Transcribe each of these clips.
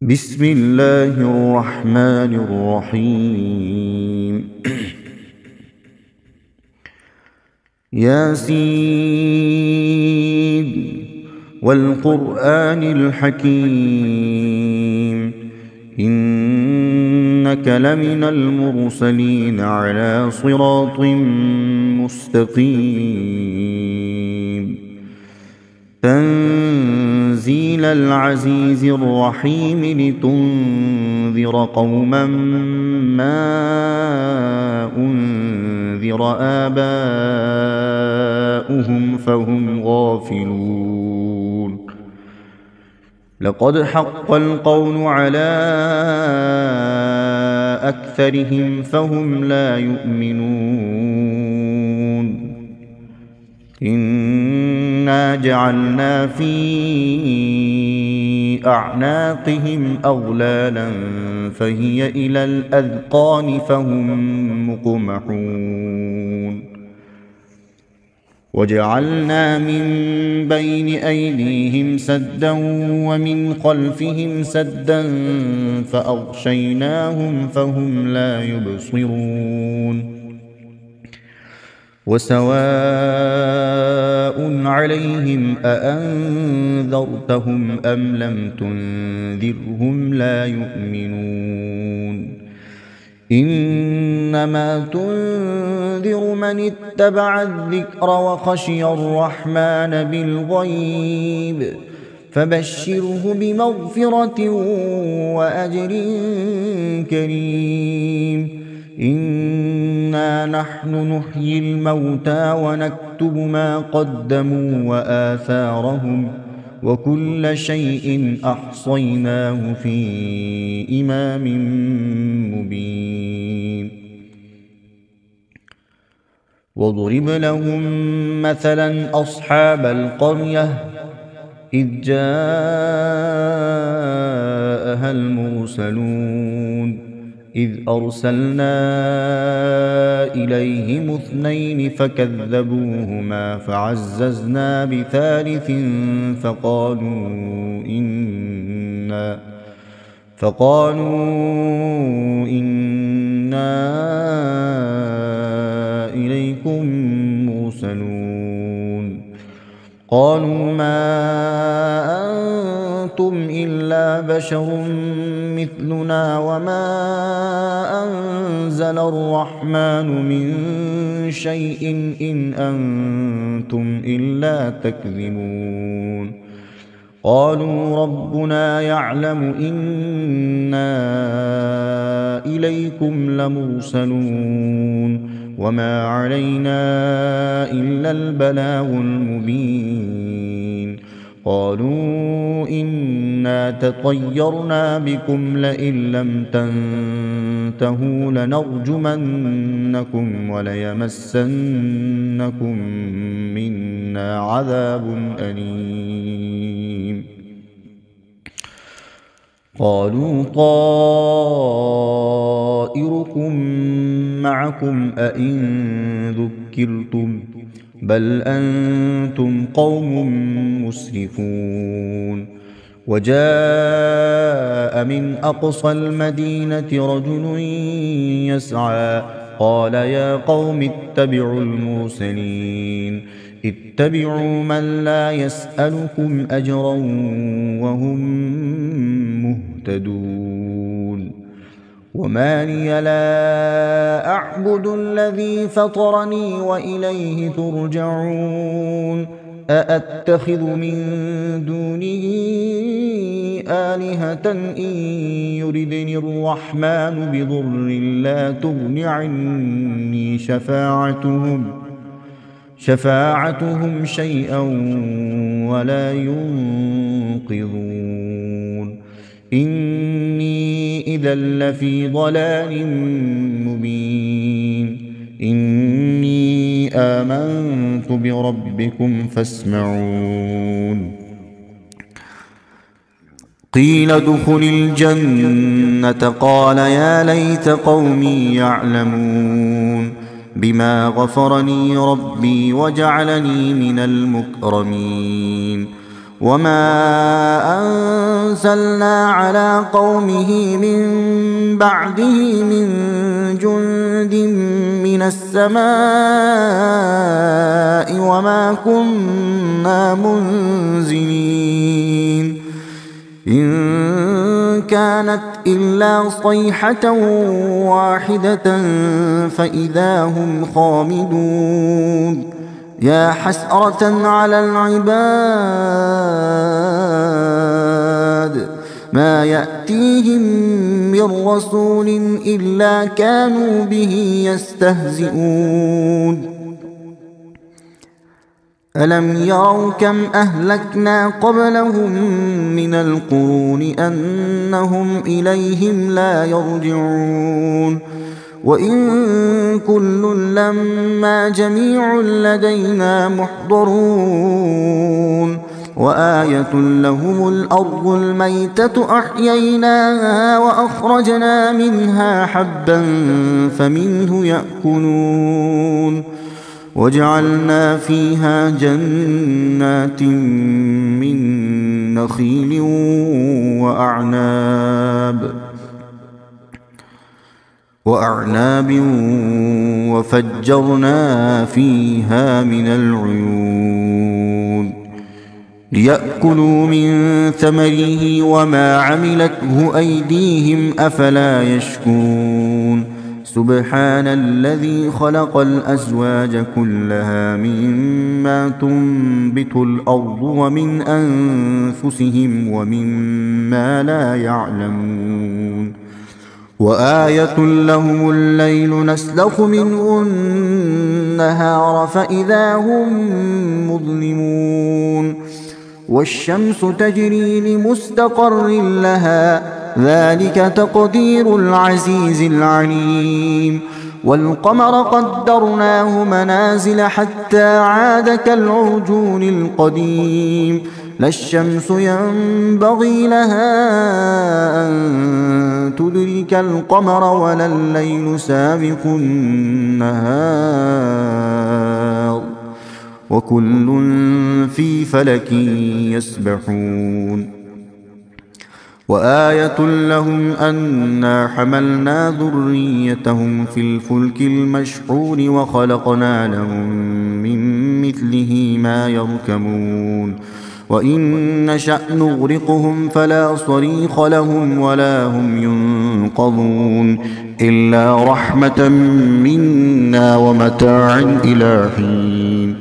بسم الله الرحمن الرحيم ياسين والقرآن الحكيم إنك لمن المرسلين على صراط مستقيم تنزيل العزيز الرحيم لتنذر قوما ما أنذر آباؤهم فهم غافلون لقد حق القول على أكثرهم فهم لا يؤمنون إنا جعلنا في أعناقهم أغلالا فهي إلى الأذقان فهم مقمحون وجعلنا من بين أيديهم سدا ومن خلفهم سدا فأغشيناهم فهم لا يبصرون وسواء عليهم أأنذرتهم أم لم تنذرهم لا يؤمنون إنما تنذر من اتبع الذكر وخشي الرحمن بالغيب فبشره بمغفرة وأجر كريم إنا نحن نحيي الموتى ونكتب ما قدموا وآثارهم وكل شيء أحصيناه في إمام مبين واضرب لهم مثلا أصحاب القرية إذ جاءها المرسلون إذ أرسلنا إليهم اثنين فكذبوهما فعززنا بثالث فقالوا إنا إليكم مرسلون قالوا ما أنتم إلا بشر مثلنا وما أنزل الرحمن من شيء إن أنتم إلا تكذبون قالوا ربنا يعلم إنا إليكم لمرسلون وما علينا إلا البلاغ المبين قالوا إنا تطيرنا بكم لئن لم تنتهوا لنرجمنكم وليمسنكم منا عذاب أليم قالوا طائركم معكم أئن ذكرتم بل أنتم قوم مسرفون وجاء من أقصى المدينة رجل يسعى قال يا قوم اتبعوا المرسلين اتبعوا من لا يسألكم أجرا وهم مهتدون وما لي لا أعبد الذي فطرني وإليه ترجعون أأتخذ من دونه آلهة إن يردني الرحمن بضر لا تغن عني شفاعتهم شيئا ولا ينقذون إني إذا لفي ضلال مبين إني آمنت بربكم فاسمعون قيل ادخل الجنة قال يا ليت قومي يعلمون بما غفرني ربي وجعلني من المكرمين وما أنزلنا على قومه من بعده من جند من السماء وما كنا منزلين إن كانت إلا صيحة واحدة فإذا هم خامدون يا حسرة على العباد ما يأتيهم من رسول إلا كانوا به يستهزئون ألم يروا كم أهلكنا قبلهم من القرون أنهم إليهم لا يرجعون وإن كل لما جميع لدينا محضرون وآية لهم الأرض الميتة أحييناها وأخرجنا منها حبا فمنه يأكلون وجعلنا فيها جنات من نخيل وأعناب وفجرنا فيها من العيون ليأكلوا من ثمره وما عملته أيديهم أفلا يشكرون سبحان الذي خلق الأزواج كلها مما تنبت الأرض ومن أنفسهم ومما لا يعلمون وآية لهم الليل نسلخ منه النهار فإذا هم مظلمون والشمس تجري لمستقر لها ذلك تقدير العزيز العليم والقمر قدرناه منازل حتى عاد كالعرجون القديم لا الشمس ينبغي لها أن تدرك القمر ولا الليل سابق النهار وكل في فلك يسبحون وآية لهم أنا حملنا ذريتهم في الفلك المشحون وخلقنا لهم من مثله ما يركبون وإن نشأ نغرقهم فلا صريخ لهم ولا هم ينقذون إلا رحمة منا ومتاعا إلى حين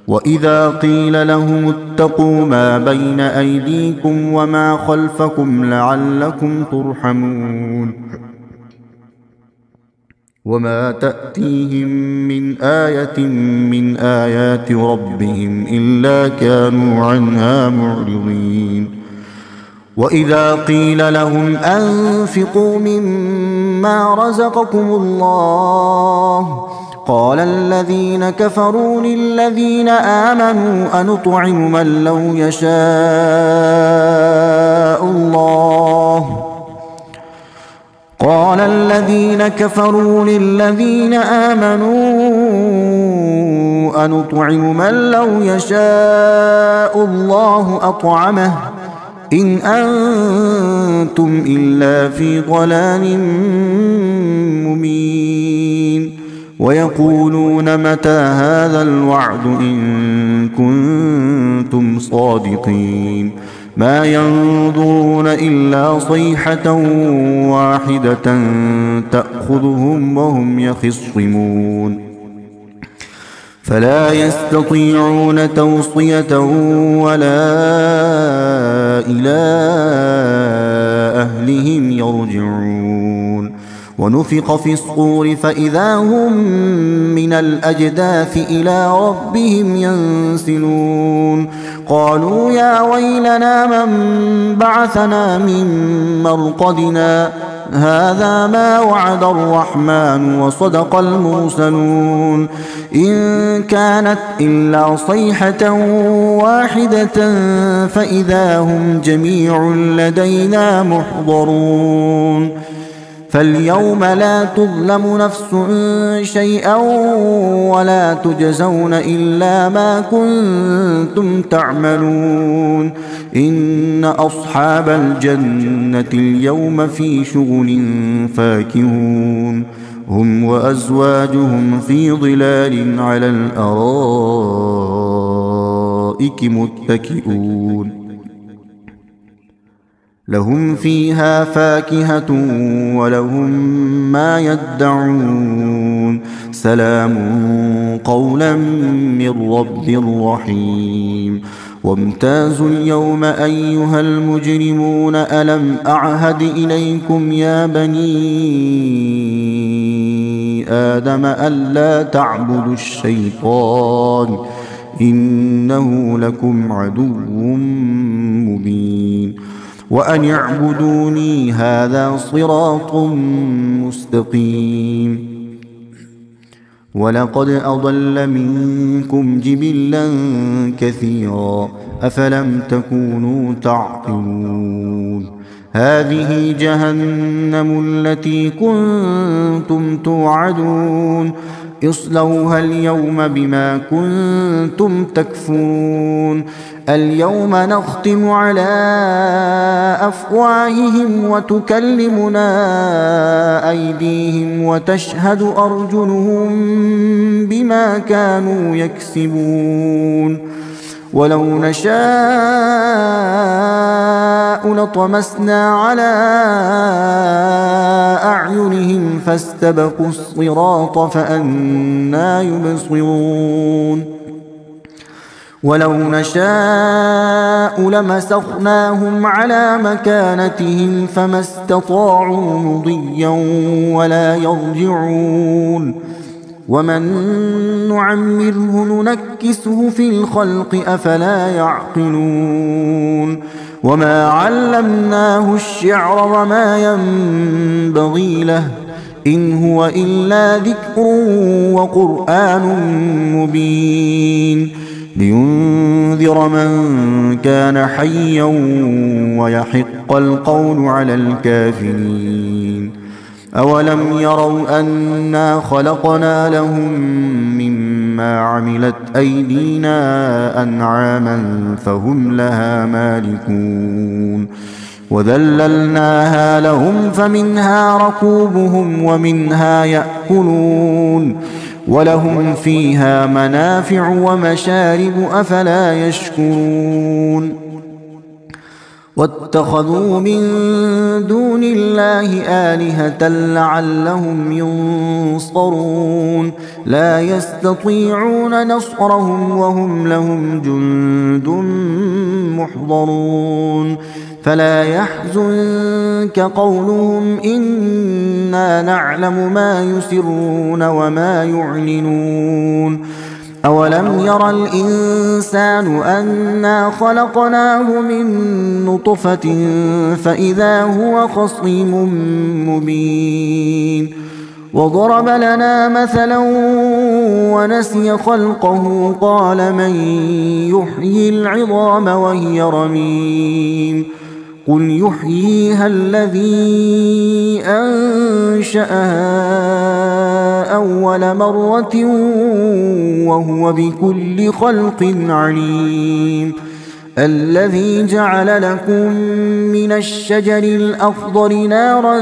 وإذا قيل لهم اتقوا ما بين أيديكم وما خلفكم لعلكم ترحمون وما تأتيهم من آية من آيات ربهم إلا كانوا عنها معرضين وإذا قيل لهم أنفقوا مما رزقكم الله قال الذين كفروا للذين آمنوا أنطعم من لو يشاء الله قال الذين كفروا للذين آمنوا أنطعم من لو يشاء الله أطعمه إن أنتم إلا في ضلال مبين ويقولون متى هذا الوعد إن كنتم صادقين ما ينظرون إلا صيحة واحدة تأخذهم وهم يخصمون فلا يستطيعون توصية ولا إلى أهلهم يرجعون ونفخ في الصور فإذا هم من الأجداث إلى ربهم ينسلون قالوا يا ويلنا من بعثنا من مرقدنا هذا ما وعد الرحمن وصدق المرسلون إن كانت إلا صيحة واحدة فإذا هم جميع لدينا محضرون فاليوم لا تظلم نفس شيئا ولا تجزون إلا ما كنتم تعملون إن أصحاب الجنة اليوم في شغل فاكهون هم وأزواجهم في ظلال على الأرائك متكئون لهم فيها فاكهة ولهم ما يدعون سلام قولا من رب رحيم وامتازوا اليوم أيها المجرمون ألم أعهد إليكم يا بني آدم ألا تعبدوا الشيطان إنه لكم عدو مبين وأن اعبدوني هذا صراط مستقيم ولقد أضل منكم جبلا كثيرا أفلم تكونوا تعقلون هذه جهنم التي كنتم توعدون اصلوها اليوم بما كنتم تكفرون اليوم نختم على أفواههم وتكلمنا أيديهم وتشهد أرجلهم بما كانوا يكسبون ولو نشاء لطمسنا على أعينهم فاستبقوا الصراط فأنى يبصرون ولو نشاء لمسخناهم على مكانتهم فما استطاعوا مضيا ولا يرجعون ومن نعمره ننكسه في الخلق أفلا يعقلون وما علمناه الشعر وما ينبغي له إن هو إلا ذكر وقرآن مبين لينذر من كان حيا ويحق القول على الكافرين أولم يروا أنا خلقنا لهم مما عملت أيدينا أنعاما فهم لها مالكون وذللناها لهم فمنها ركوبهم ومنها يأكلون ولهم فيها منافع ومشارب أفلا يشكرون واتخذوا من دون الله آلهة لعلهم ينصرون لا يستطيعون نصرهم وهم لهم جند محضرون فلا يحزنك قولهم إنا نعلم ما يسرون وما يعلنون أولم ير الإنسان أنا خلقناه من نطفة فإذا هو خصيم مبين وضرب لنا مثلا ونسي خلقه قال من يحيي العظام وهي رميم قل يحييها الذي أنشأها أول مرة وهو بكل خلق عليم الذي جعل لكم من الشجر الأخضر نارا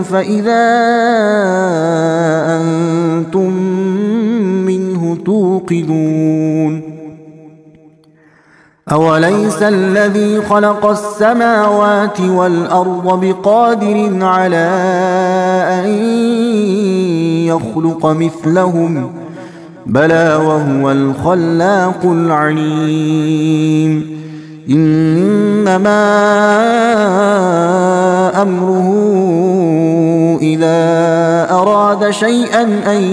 فإذا أنتم منه توقدون أوليس الذي خلق السماوات والأرض بقادر على أن يخلق مثلهم بلى وهو الخلاق العليم إنما أمره إذا أراد شيئا أن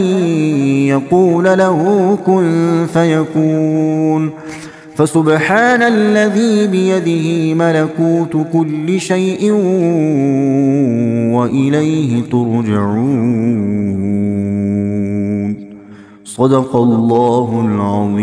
يقول له كن فيكون فسبحان الذي بيده ملكوت كل شيء وإليه ترجعون صدق الله العظيم.